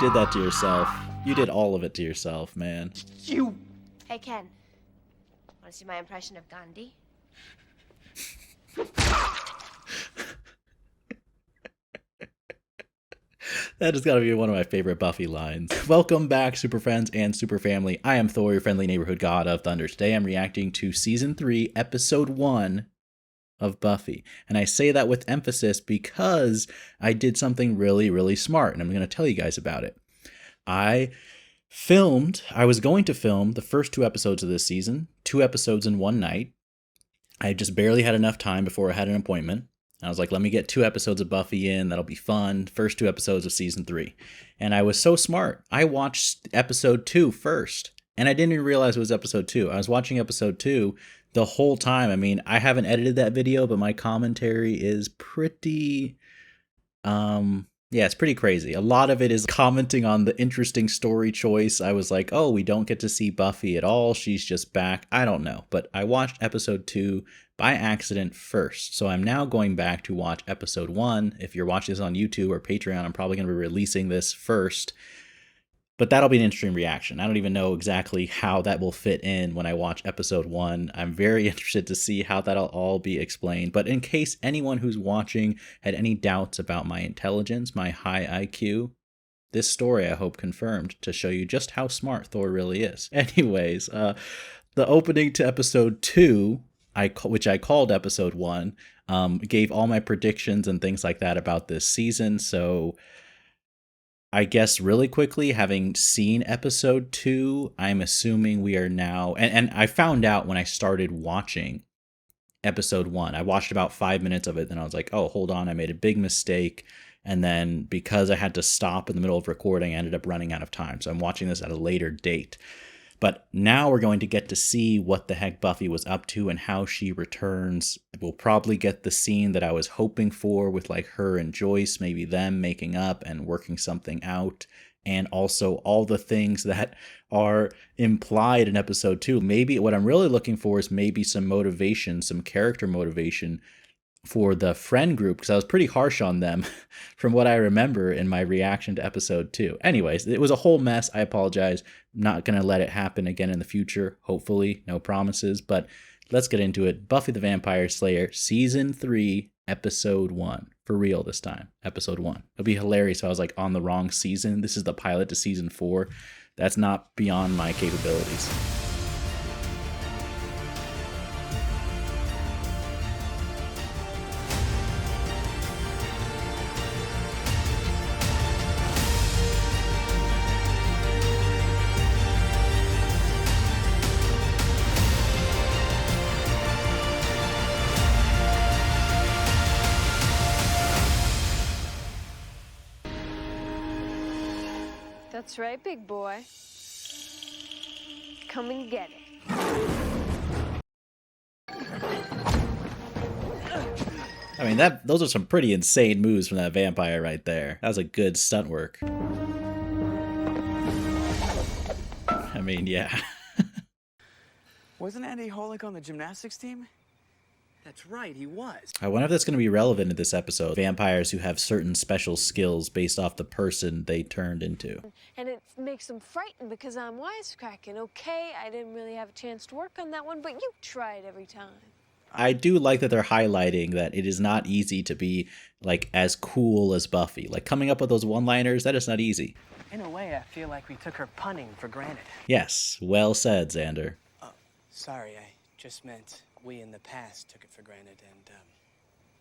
did that to yourself. You did all of it to yourself, man. You... Hey, Ken. Want to see my impression of Gandhi? That has got to be one of my favorite Buffy lines. Welcome back, super friends and super family. I am Thor, your friendly neighborhood god of thunder. Today I'm reacting to Season 3, Episode 1 of Buffy. And I say that with emphasis because I did something really, really smart, and I'm going to tell you guys about it. I was going to film the first 2 episodes of this season, 2 episodes in one night. I just barely had enough time before I had an appointment. I was like, let me get 2 episodes of Buffy in. That'll be fun. First 2 episodes of Season 3. And I was so smart. I watched episode 2 first. And I didn't even realize it was episode 2. I was watching episode 2 the whole time. I mean, I haven't edited that video, but my commentary is pretty... Yeah, it's pretty crazy. A lot of it is commenting on the interesting story choice. I was like, oh, we don't get to see Buffy at all. She's just back. I don't know. But I watched episode 2 by accident first. So I'm now going back to watch episode 1. If you're watching this on YouTube or Patreon, I'm probably going to be releasing this first. But that'll be an interesting reaction. I don't even know exactly how that will fit in when I watch episode 1. I'm very interested to see how that'll all be explained. But in case anyone who's watching had any doubts about my intelligence, my high IQ, this story I hope confirmed to show you just how smart Thor really is. Anyways, the opening to episode 2, which I called episode 1, gave all my predictions and things like that about this season. So I guess really quickly, having seen episode 2, I'm assuming we are now... And I found out when I started watching episode 1. I watched about 5 minutes of it, then I was like, oh, hold on, I made a big mistake. And then because I had to stop in the middle of recording, I ended up running out of time. So I'm watching this at a later date. But now we're going to get to see what the heck Buffy was up to and how she returns. We'll probably get the scene that I was hoping for with like her and Joyce, maybe them making up and working something out. And also all the things that are implied in episode 2. Maybe what I'm really looking for is maybe some motivation, some character motivation for the friend group, because I was pretty harsh on them from what I remember in my reaction to episode 2. Anyways, it was a whole mess. I apologize. Not going to let it happen again in the future. Hopefully, no promises, but let's get into it. Buffy the Vampire Slayer, Season 3, Episode 1. For real this time, Episode 1. It'll be hilarious if I was like on the wrong season. This is the pilot to Season 4. That's not beyond my capabilities. That's right, big boy. Come and get it. I mean, those are some pretty insane moves from that vampire right there. That was a good stunt work. I mean, yeah. Wasn't Andy Holick on the gymnastics team? That's right, he was. I wonder if that's going to be relevant in this episode. Vampires who have certain special skills based off the person they turned into. And it makes them frightened because I'm wisecracking. Okay, I didn't really have a chance to work on that one, but you try it every time. I do like that they're highlighting that it is not easy to be like as cool as Buffy. Like coming up with those one-liners, that is not easy. In a way, I feel like we took her punning for granted. Yes, well said, Xander. Oh, sorry, I just meant we in the past took it for granted, and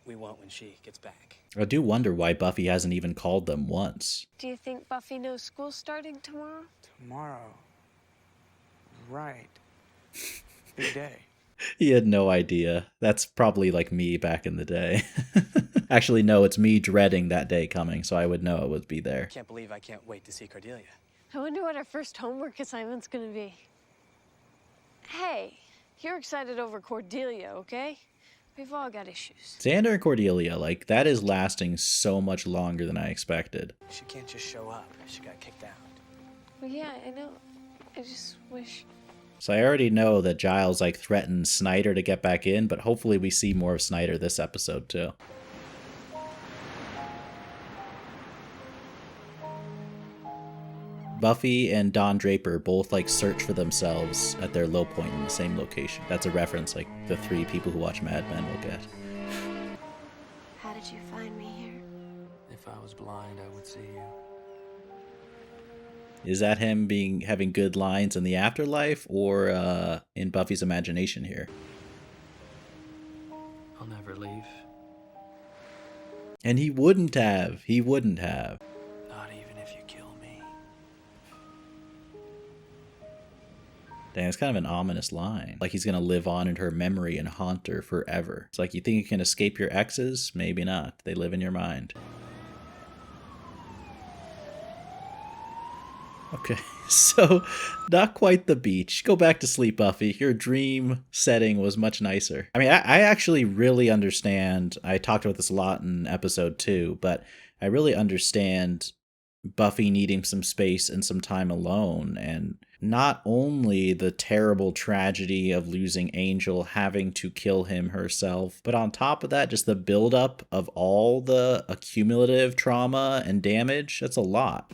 we won't when she gets back. I do wonder why Buffy hasn't even called them once. Do you think Buffy knows school's starting tomorrow? Tomorrow. Right. Big day. He had no idea. That's probably like me back in the day. Actually, no, it's me dreading that day coming, so I would know it would be there. Can't believe I can't wait to see Cordelia. I wonder what our first homework assignment's gonna be. Hey, you're excited over Cordelia, okay? We've all got issues. Xander and Cordelia, like, that is lasting so much longer than I expected. She can't just show up. She got kicked out. Well, yeah, I know. I just wish... So I already know that Giles, like, threatened Snyder to get back in, but hopefully we see more of Snyder this episode, too. Buffy and Don Draper both like search for themselves at their low point in the same location. That's a reference like the 3 people who watch Mad Men will get. How did you find me here? If I was blind, I would see you. Is that him having good lines in the afterlife or in Buffy's imagination here? I'll never leave. And he wouldn't have. He wouldn't have. Not even if you kill me. Dang, it's kind of an ominous line. Like he's gonna live on in her memory and haunt her forever. It's like, you think you can escape your exes? Maybe not. They live in your mind. Okay, so not quite the beach. Go back to sleep, Buffy. Your dream setting was much nicer. I mean, I actually really understand. I talked about this a lot in episode 2, but I really understand Buffy needing some space and some time alone. And not only the terrible tragedy of losing Angel, having to kill him herself, but on top of that, just the buildup of all the accumulative trauma and damage. That's a lot.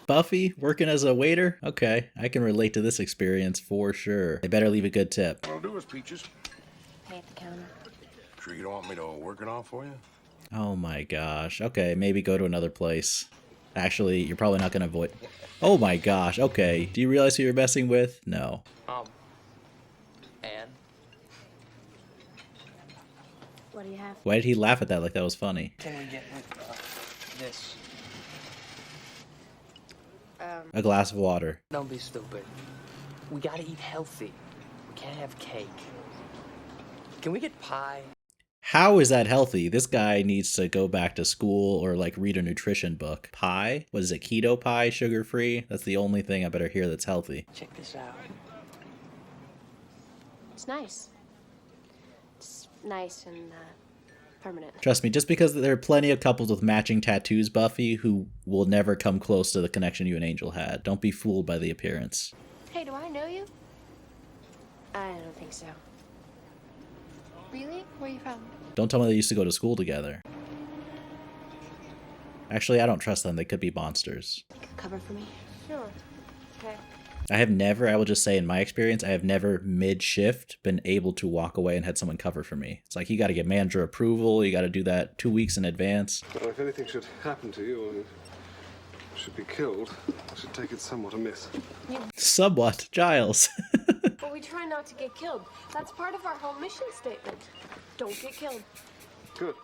Buffy working as a waiter? Okay, I can relate to this experience for sure. They better leave a good tip. What'll do is peaches. Pay at the counter. Sure you don't want me to work it off for you? Oh my gosh. Okay, maybe go to another place. Actually, you're probably not gonna avoid. Oh my gosh. Okay, do you realize who you're messing with? No. Anne? What do you have? Why did he laugh at that like that was funny? Can we get with this? A glass of water. Don't be stupid. We gotta eat healthy. We can't have cake. Can we get pie? How is that healthy? This guy needs to go back to school or like read a nutrition book. Pie? What is it? Keto pie? Sugar free? That's the only thing I better hear that's healthy. Check this out. It's nice. It's nice and permanent. Trust me, just because there are plenty of couples with matching tattoos, Buffy, who will never come close to the connection you and Angel had. Don't be fooled by the appearance. Hey, do I know you? I don't think so. Really? Where are you from? Don't tell me they used to go to school together. Actually, I don't trust them. They could be monsters. You could cover for me? Sure. Okay. I will just say in my experience, I have never mid-shift been able to walk away and had someone cover for me. It's like you got to get manager approval. You got to do that 2 weeks in advance. Well, if anything should happen to you, or you should be killed, I should take it somewhat amiss. Somewhat. Giles. But we try not to get killed. That's part of our whole mission statement. Don't get killed. Good.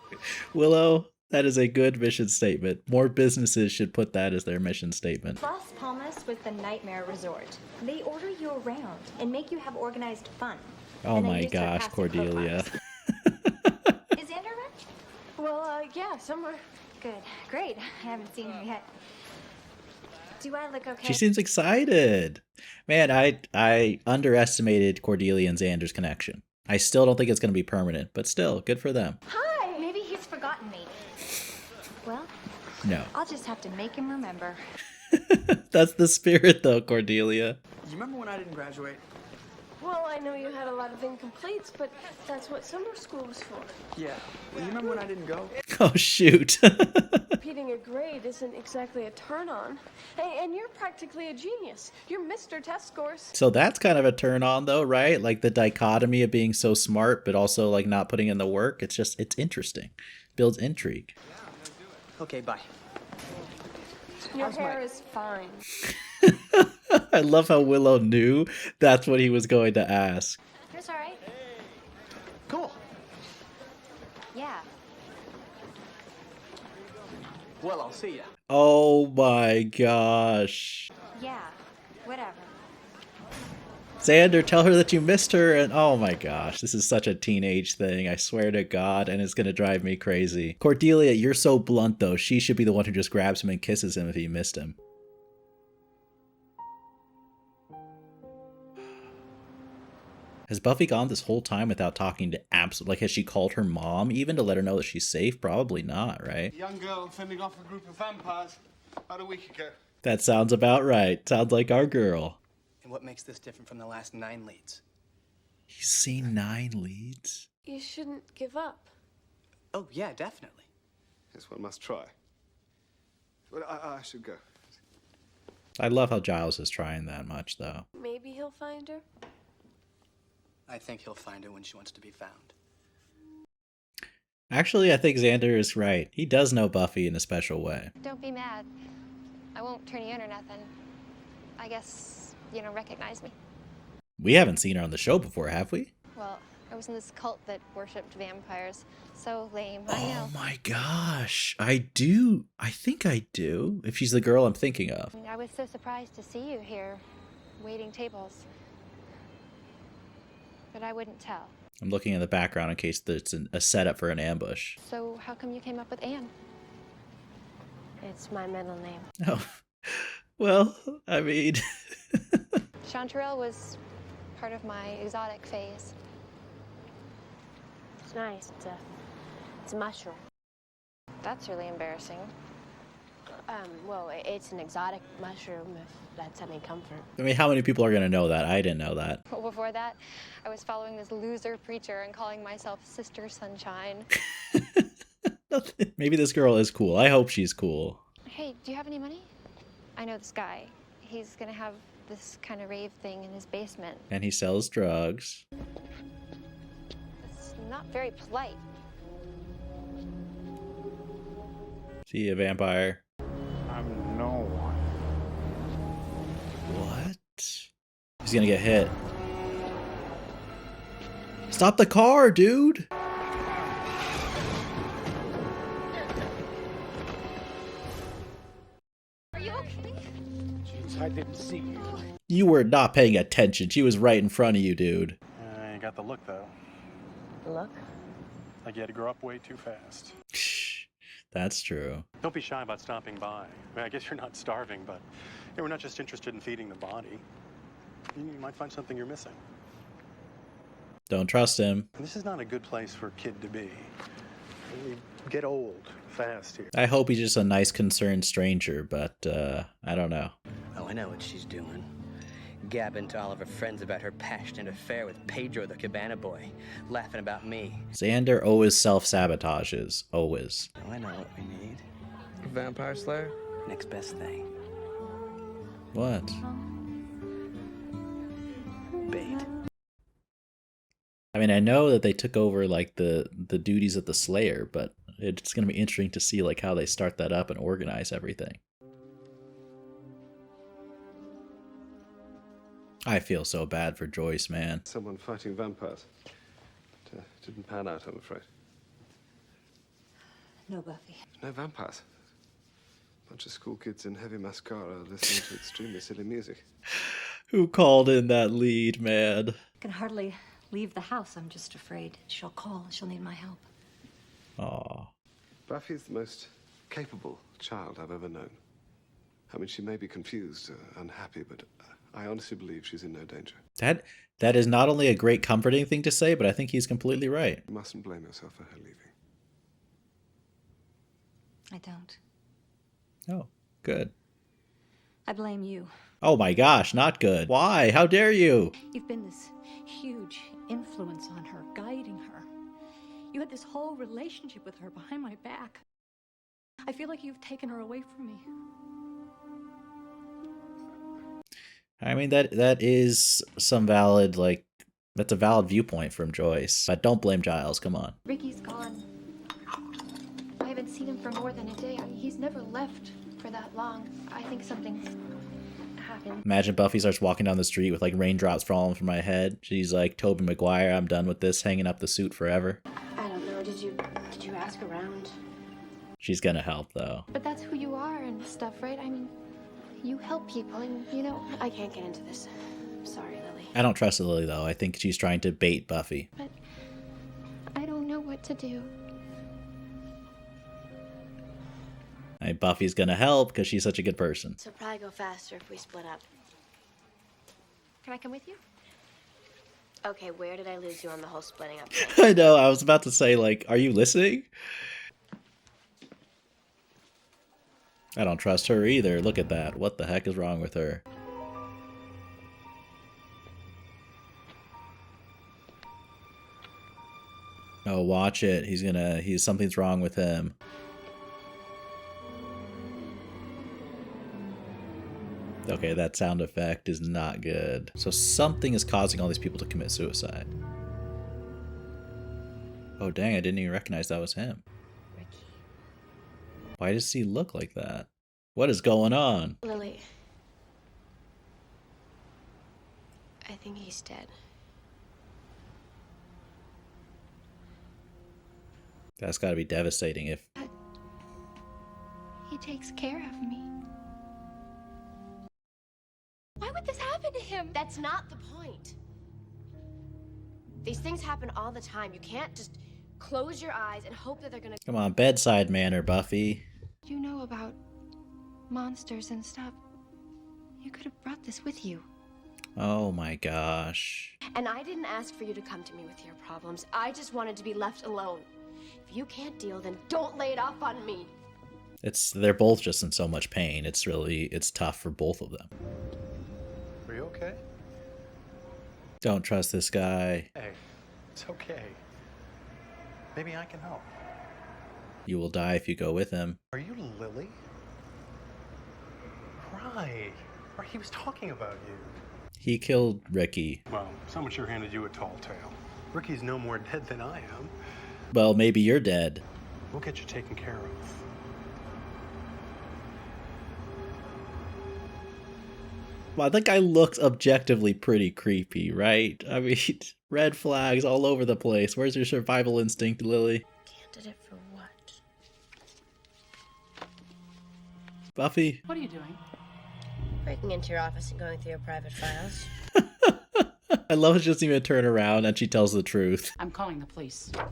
Willow, that is a good mission statement. More businesses should put that as their mission statement. Las Palmas was the Nightmare Resort. They order you around and make you have organized fun. Oh And then my use their gosh, casting Cordelia. profiles. Is Xander around? Well, yeah, somewhere. Good. Great. I haven't seen him yet. Do I look okay? She seems excited. Man, I underestimated Cordelia and Xander's connection. I still don't think it's going to be permanent, but still, good for them. Hi! Maybe he's forgotten me. Well, No. I'll just have to make him remember. That's the spirit, though, Cordelia. You remember when I didn't graduate? Well, I know you had a lot of incompletes, but that's what summer school was for. Yeah. Well, you remember when I didn't go? Oh, shoot. Repeating a grade isn't exactly a turn-on. Hey, and you're practically a genius. You're Mr. Test Scores. So that's kind of a turn on, though, right? Like the dichotomy of being so smart, but also like not putting in the work. It's interesting. Builds intrigue. Okay, bye. Your How's hair my- is fine. I love how Willow knew that's what he was going to ask. That's all right. Cool. Yeah. Well, I'll see ya. Oh my gosh. Yeah. Whatever. Xander, tell her that you missed her. And oh my gosh, this is such a teenage thing. I swear to God, and it's going to drive me crazy. Cordelia, you're so blunt, though. She should be the one who just grabs him and kisses him if he missed him. Has Buffy gone this whole time without talking to like, has she called her mom even to let her know that she's safe? Probably not, right? Young girl fending off a group of vampires about a week ago. That sounds about right. Sounds like our girl. And what makes this different from the last 9 leads? He's seen 9 leads? You shouldn't give up. Oh, yeah, definitely. Yes, one must try. But I should go. I love how Giles is trying that much, though. Maybe he'll find her. I think he'll find her when she wants to be found. Actually, I think Xander is right. He does know Buffy in a special way. Don't be mad. I won't turn you in or nothing. I guess you don't recognize me. We haven't seen her on the show before, have we? Well, I was in this cult that worshipped vampires. So lame, I know. Oh my gosh. I do. I think I do. If she's the girl I'm thinking of. I was so surprised to see you here, waiting tables. But I wouldn't tell. I'm looking in the background in case there's a setup for an ambush. So how come you came up with Anne? It's my middle name. Oh. Well, I mean... Chanterelle was part of my exotic phase. It's nice. It's a mushroom. That's really embarrassing. Well, it's an exotic mushroom, if that's any comfort. I mean, how many people are going to know that? I didn't know that. Well, before that, I was following this loser preacher and calling myself Sister Sunshine. Maybe this girl is cool. I hope she's cool. Hey, do you have any money? I know this guy. He's gonna have this kind of rave thing in his basement. And he sells drugs. It's not very polite. See you, vampire. I'm no one. What? He's gonna get hit. Stop the car, dude! Are you okay? Jeez, I didn't see you. You were not paying attention. She was right in front of you, dude. You got the look, though. Look. Like you had to grow up way too fast. That's true. Don't be shy about stopping by. I mean, I guess you're not starving, but we're not just interested in feeding the body. You might find something you're missing. Don't trust him. And this is not a good place for a kid to be. You get old fast here. I hope he's just a nice, concerned stranger, but I don't know. Oh, I know what she's doing. Gabbing to all of her friends about her passionate affair with Pedro the Cabana boy. Laughing about me. Xander always self-sabotages. Always. Oh, I know what we need. A vampire slayer? Next best thing. What? Bait. I mean, I know that they took over, like, the duties of the Slayer, but it's going to be interesting to see, like, how they start that up and organize everything. I feel so bad for Joyce, man. Someone fighting vampires. But, didn't pan out, I'm afraid. No, Buffy. No vampires. Bunch of school kids in heavy mascara listening to extremely silly music. Who called in that lead, man? I can hardly leave the house. I'm just afraid she'll call and she'll need my help. Aw. Buffy's the most capable child I've ever known. I mean, she may be confused, unhappy, but I honestly believe she's in no danger. That is not only a great comforting thing to say, but I think he's completely right. You mustn't blame yourself for her leaving. I don't. Oh, good. I blame you. Oh my gosh, not good. Why? How dare you? You've been this huge influence on her, guiding her. You had this whole relationship with her behind my back. I feel like you've taken her away from me. I mean, that is some valid, like, that's a valid viewpoint from Joyce. But don't blame Giles, come on. Ricky's gone. I haven't seen him for more than a day. He's never left for that long. I think something's happened. Imagine Buffy starts walking down the street with, like, raindrops falling from my head. She's like, Tobey Maguire, I'm done with this, hanging up the suit forever. I don't know. Did you ask around? She's gonna help, though. But that's who you are and stuff, right? I mean, you help people and, you know... I can't get into this. I'm sorry, Lily. I don't trust Lily, though. I think she's trying to bait Buffy. But I don't know what to do. Buffy's gonna help because she's such a good person. So probably go faster if we split up. Can I come with you? Okay, where did I lose you on the whole splitting up? I know, I was about to say, like, are you listening? I don't trust her either. Look at that. What the heck is wrong with her? Oh, watch it. Something's wrong with him. Okay, that sound effect is not good. So something is causing all these people to commit suicide. Oh dang, I didn't even recognize that was him. Ricky. Why does he look like that? What is going on? Lily. I think he's dead. That's gotta be devastating if... He takes care of me. Why would this happen to him? That's not the point. These things happen all the time. You can't just close your eyes and hope that they're gonna... Come on, bedside manner, Buffy. You know about monsters and stuff. You could have brought this with you. Oh my gosh. And I didn't ask for you to come to me with your problems. I just wanted to be left alone. If you can't deal, then don't lay it off on me. They're both just in so much pain. It's tough for both of them. Are you okay? Don't trust this guy. Hey, it's okay. Maybe I can help. You will die if you go with him. Are you Lily? Right. He was talking about you. He killed Ricky. Well, someone sure handed you a tall tale. Ricky's no more dead than I am. Well, maybe you're dead. We'll get you taken care of. Well, that guy looks objectively pretty creepy, right? I mean, red flags all over the place. Where's your survival instinct, Lily? Candidate for what? Buffy? What are you doing? Breaking into your office and going through your private files. I love it. She doesn't even turn around and she tells the truth. I'm calling the police. Now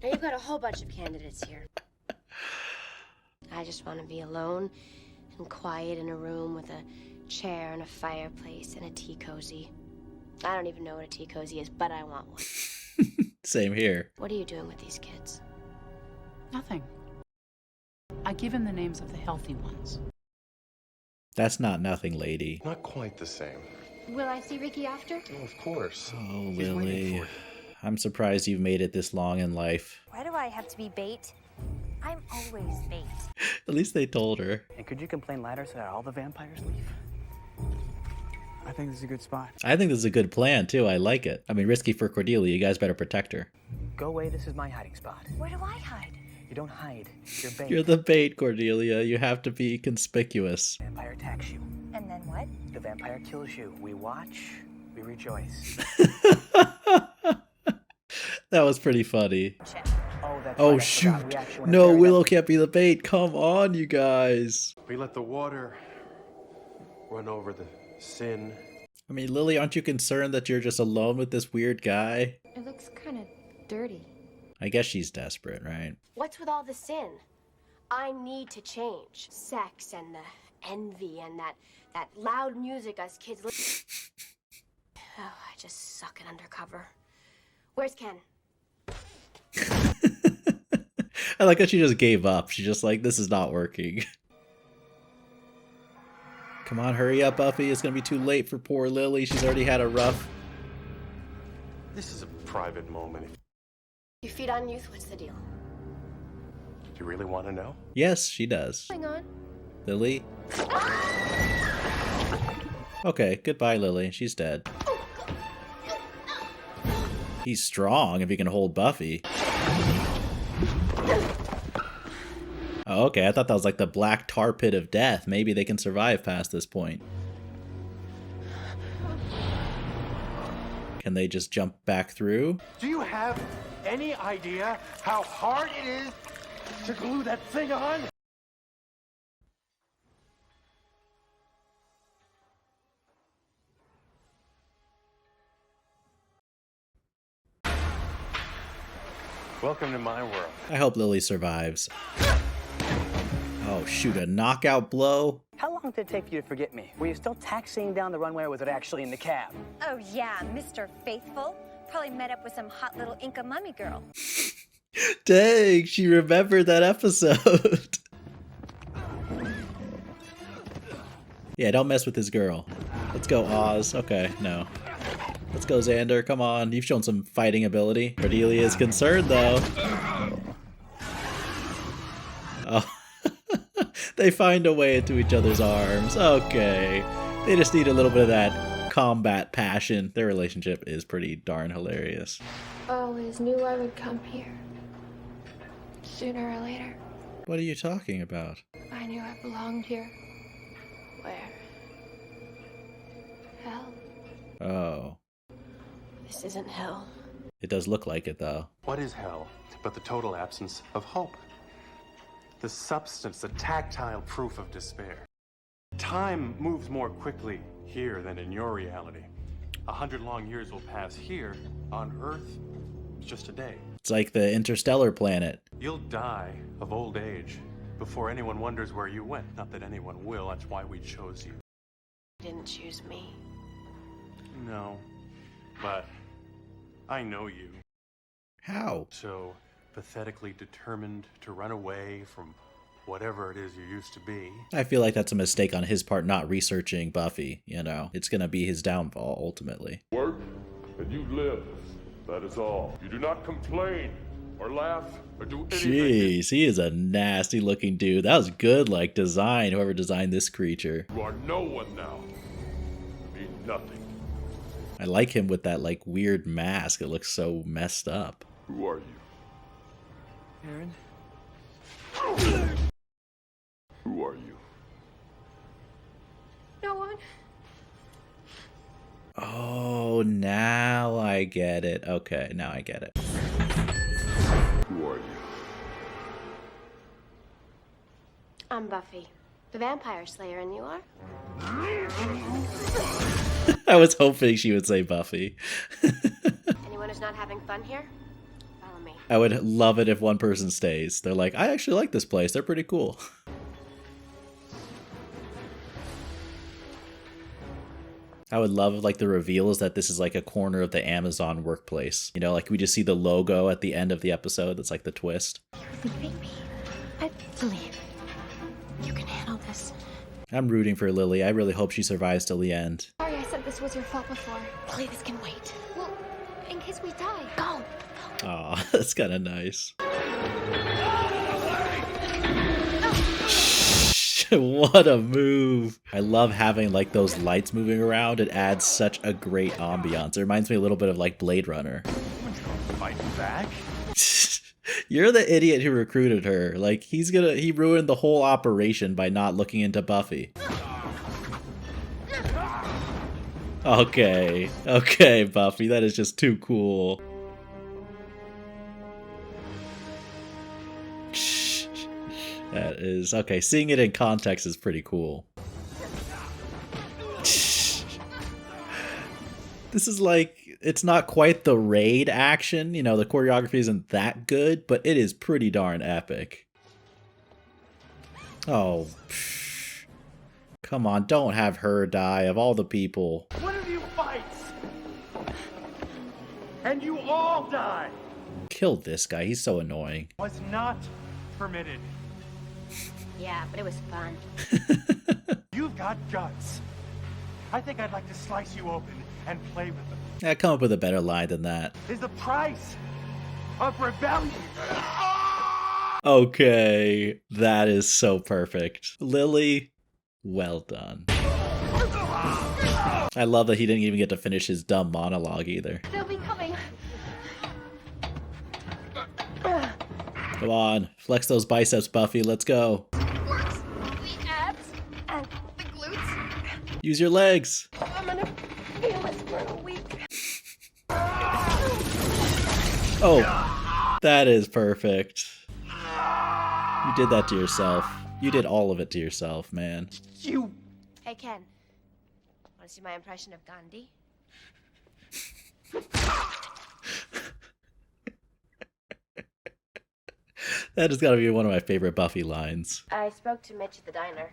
you've got a whole bunch of candidates here. I just want to be alone and quiet in a room with a chair and a fireplace and a tea cozy. I don't even know what a tea cozy is, but I want one. Same here. What are you doing with these kids? Nothing. I give him the names of the healthy ones. That's not nothing, lady. Not quite the same. Will I see Ricky after? Oh, of course. Oh, He's waiting Lily. for you. I'm surprised you've made it this long in life. Why do I have to be bait? I'm always bait. At least they told her. And could you complain louder so that all the vampires leave? I think this is a good spot. I think this is a good plan, too. I like it. I mean, risky for Cordelia. You guys better protect her. Go away, this is my hiding spot. Where do I hide? You don't hide, you're bait. You're the bait, Cordelia. You have to be conspicuous. Vampire attacks you. And then what? The vampire kills you. We watch, we rejoice. That was pretty funny. Check. Oh, that's Oh, right, I shoot. forgot. We actually wanna No, bury Willow them. can't be the bait. Come on, you guys. We let the water run over the sin. I mean, Lily, aren't you concerned that you're just alone with this weird guy? It looks kind of dirty. I guess she's desperate, right? What's with all the sin? I need to change. Sex and the envy and that loud music us kids listen. Oh, I just suck at undercover. Where's Ken? I like how she just gave up. She's just like, this is not working. Come on, hurry up, Buffy. It's gonna be too late for poor Lily. She's already had a rough... This is a private moment. You feed on youth, what's the deal? Do you really want to know? Yes, she does. Hang on. Lily? Okay, goodbye, Lily. She's dead. He's strong if he can hold Buffy. Oh, okay, I thought that was like the black tar pit of death. Maybe they can survive past this point. Can they just jump back through? Do you have any idea how hard it is to glue that thing on? Welcome to my world. I hope Lily survives. Oh, shoot, a knockout blow? How long did it take for you to forget me? Were you still taxiing down the runway or was it actually in the cab? Oh, yeah, Mr. Faithful. Probably met up with some hot little Inca mummy girl. Dang, she remembered that episode. Yeah, don't mess with this girl. Let's go, Oz. Okay, no. Let's go, Xander. Come on. You've shown some fighting ability. Cordelia is concerned, though. Oh. They find a way into each other's arms. Okay. They just need a little bit of that combat passion. Their relationship is pretty darn hilarious. Always knew I would come here. Sooner or later. What are you talking about? I knew I belonged here. Where? Hell. Oh. This isn't hell. It does look like it, though. What is hell but the total absence of hope? The substance, the tactile proof of despair. Time moves more quickly here than in your reality. 100 long years will pass here on Earth. It's just a day. It's like the interstellar planet. You'll die of old age before anyone wonders where you went. Not that anyone will, that's why we chose you. You didn't choose me. No, but I know you. How? So pathetically determined to run away from whatever it is you used to be. I feel like that's a mistake on his part not researching Buffy, you know. It's gonna be his downfall, ultimately. Work, and you live. That is all. You do not complain, or laugh, or do anything. Jeez, he is a nasty looking dude. That was good, like, design, whoever designed this creature. You are no one now. You mean nothing. I like him with that, like, weird mask. It looks so messed up. Who are you? Aaron? Who are you? No one. Oh, now I get it. Okay, now I get it. Who are you? I'm Buffy, the vampire slayer, and you are? I was hoping she would say Buffy. Anyone who's not having fun here? Follow me. I would love it if one person stays. They're like, I actually like this place. They're pretty cool. I would love like the reveal is that this is like a corner of the Amazon workplace. You know, like we just see the logo at the end of the episode. That's like the twist. You're leaving me. I believe you can handle this. I'm rooting for Lily. I really hope she survives till the end. Sorry I said this was your fault before. Lily, this can wait. Well, in case we die. Go. Aw, that's kind of nice. What a move. I love having like those lights moving around. It adds such a great ambiance. It reminds me a little bit of like Blade Runner. Fight back? You're the idiot who recruited her. Like he ruined the whole operation by not looking into Buffy. Okay, Buffy, that is just too cool. That is okay. Seeing it in context is pretty cool. This is like, it's not quite the raid action. You know, the choreography isn't that good, but it is pretty darn epic. Oh, come on, don't have her die of all the people. One of you fights, and you all die. Kill this guy. He's so annoying. Was not permitted. Yeah, but it was fun. You've got guts. I think I'd like to slice you open and play with them. Yeah, come up with a better line than that. Is the price of rebellion. Okay, that is so perfect. Lily, well done. I love that he didn't even get to finish his dumb monologue either. They'll be coming. Come on, flex those biceps, Buffy, let's go. Works. The abs and the glutes. Use your legs. I'm gonna feel this for a week. Oh, that is perfect. You did that to yourself. You did all of it to yourself, man. You. Hey, Ken. Want to see my impression of Gandhi? That has got to be one of my favorite Buffy lines. I spoke to Mitch at the diner.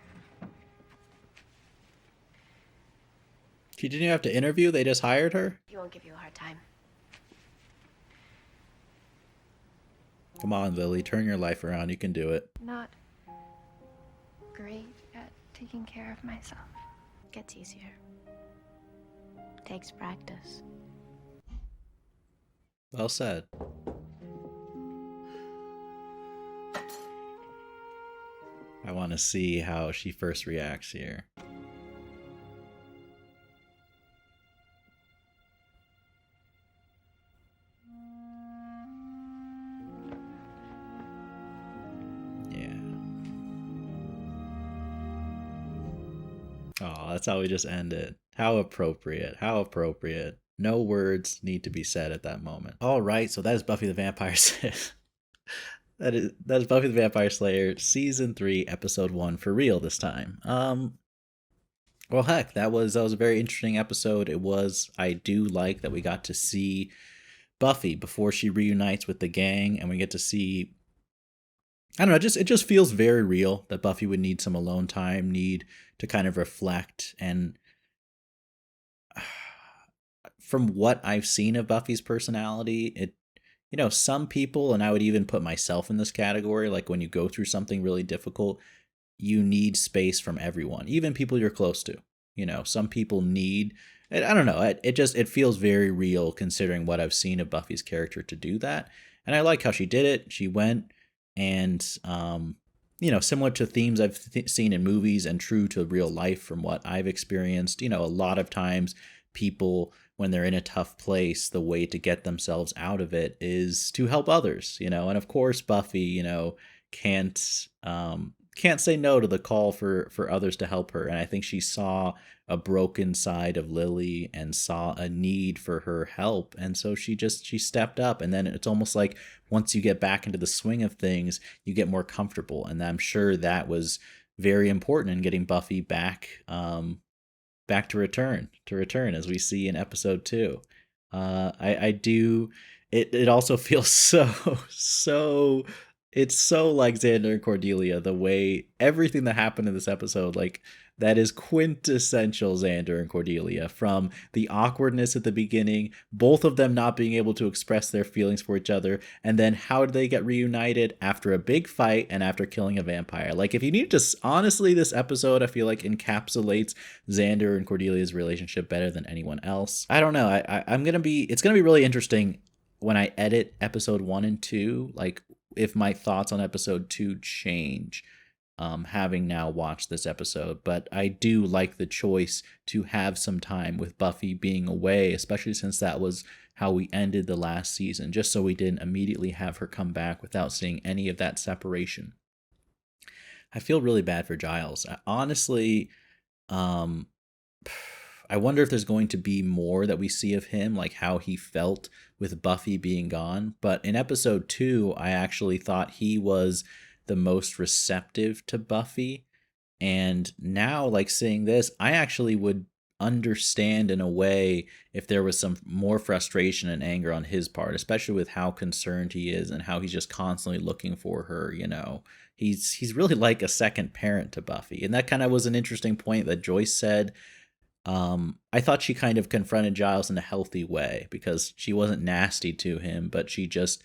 She didn't even have to interview, they just hired her? He won't give you a hard time. Come on, Lily, turn your life around. You can do it. Not great at taking care of myself. Gets easier. Takes practice. Well said. I want to see how she first reacts here. Oh, that's how we just end it. How appropriate. How appropriate. No words need to be said at that moment. All right, so that is Buffy the Vampire Slayer. that is Buffy the Vampire Slayer season 3 episode 1 for real this time. Well, heck, that was a very interesting episode. It was. I do like that we got to see Buffy before she reunites with the gang, and we get to see, I don't know, it just feels very real that Buffy would need some alone time, need to kind of reflect. And from what I've seen of Buffy's personality, some people, and I would even put myself in this category, like when you go through something really difficult, you need space from everyone, even people you're close to. Some people need, I don't know, it feels very real considering what I've seen of Buffy's character to do that. And I like how she did it. She went and, similar to themes I've seen in movies and true to real life from what I've experienced, a lot of times people, when they're in a tough place, the way to get themselves out of it is to help others, and of course Buffy, can't say no to the call for others to help her. And I think she saw a broken side of Lily and saw a need for her help. And so she stepped up. And then it's almost like once you get back into the swing of things, you get more comfortable. And I'm sure that was very important in getting Buffy back to return as we see in episode 2. It also feels so it's so like Xander and Cordelia, the way everything that happened in this episode, like that is quintessential Xander and Cordelia, from the awkwardness at the beginning, both of them not being able to express their feelings for each other, and then how did they get reunited after a big fight and after killing a vampire. Like, if you need to, honestly, this episode I feel like encapsulates Xander and Cordelia's relationship better than anyone else. I don't know. It's gonna be really interesting when I edit episode 1 and 2, like if my thoughts on episode 2 change, having now watched this episode. But I do like the choice to have some time with Buffy being away, especially since that was how we ended the last season, just so we didn't immediately have her come back without seeing any of that separation. I feel really bad for Giles. Honestly, I wonder if there's going to be more that we see of him, like how he felt with Buffy being gone. But in episode 2, I actually thought he was the most receptive to Buffy. And now, like, seeing this, I actually would understand in a way if there was some more frustration and anger on his part, especially with how concerned he is and how he's just constantly looking for her. He's really like a second parent to Buffy. And that kind of was an interesting point that Joyce said. I thought she kind of confronted Giles in a healthy way, because she wasn't nasty to him, but she just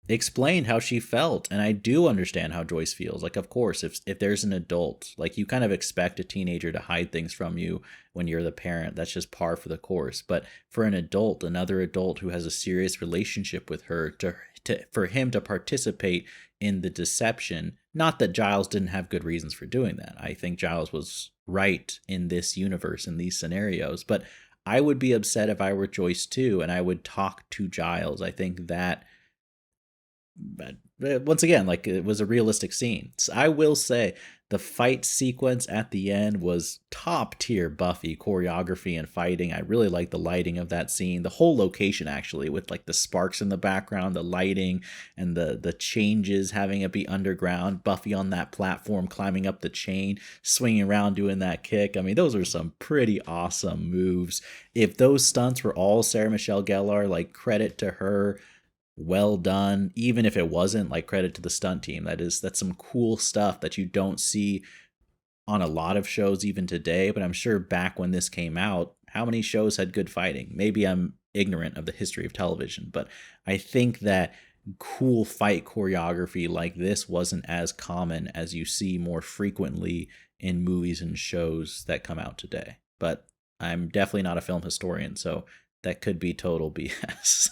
explained how she felt. And I do understand how Joyce feels. Like, of course, if there's an adult, like, you kind of expect a teenager to hide things from you when you're the parent. That's just par for the course. But for an adult, another adult who has a serious relationship with her, for him to participate in the deception, not that Giles didn't have good reasons for doing that. I think Giles was right in this universe, in these scenarios. But I would be upset if I were Joyce too, and I would talk to Giles. I think that, once again, like, it was a realistic scene. So I will say the fight sequence at the end was top tier Buffy choreography and fighting. I really like the lighting of that scene, the whole location actually, with like the sparks in the background, the lighting, and the changes, having it be underground, Buffy on that platform climbing up the chain, swinging around doing that kick. I mean, those are some pretty awesome moves. If those stunts were all Sarah Michelle Gellar, like, credit to her, well done. Even if it wasn't, like, credit to the stunt team. That's some cool stuff that you don't see on a lot of shows even today. But I'm sure back when this came out, how many shows had good fighting? Maybe I'm ignorant of the history of television, but I think that cool fight choreography like this wasn't as common as you see more frequently in movies and shows that come out today. But I'm definitely not a film historian, so that could be total BS.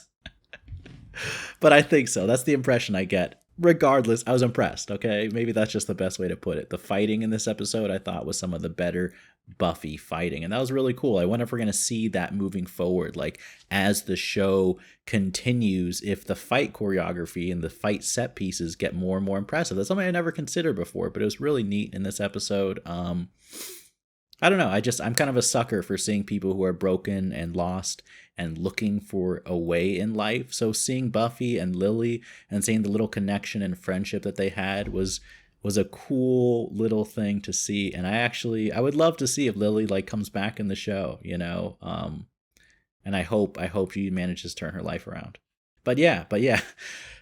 But I think so. That's the impression I get regardless, I was impressed, okay? Maybe that's just the best way to put it. The fighting in this episode, I thought, was some of the better Buffy fighting, and that was really cool. I wonder if we're going to see that moving forward, like as the show continues, if the fight choreography and the fight set pieces get more and more impressive. That's something I never considered before, but it was really neat in this episode. I don't know. I'm kind of a sucker for seeing people who are broken and lost and looking for a way in life. So seeing Buffy and Lily and seeing the little connection and friendship that they had was a cool little thing to see. And I would love to see if Lily like comes back in the show, you know. And I hope she manages to turn her life around. But yeah.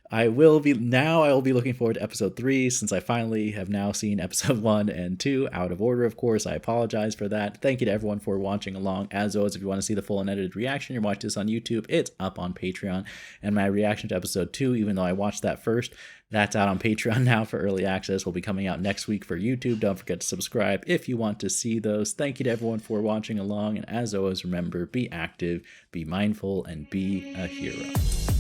I will be looking forward to episode 3, since I finally have now seen episode 1 and 2 out of order, of course. I apologize for that. Thank you to everyone for watching along. As always, if you want to see the full unedited reaction, you're watching this on YouTube, it's up on Patreon. And my reaction to episode 2, even though I watched that first, that's out on Patreon now for early access. Will be coming out next week for YouTube. Don't forget to subscribe if you want to see those. Thank you to everyone for watching along. And as always, remember, be active, be mindful, and be a hero.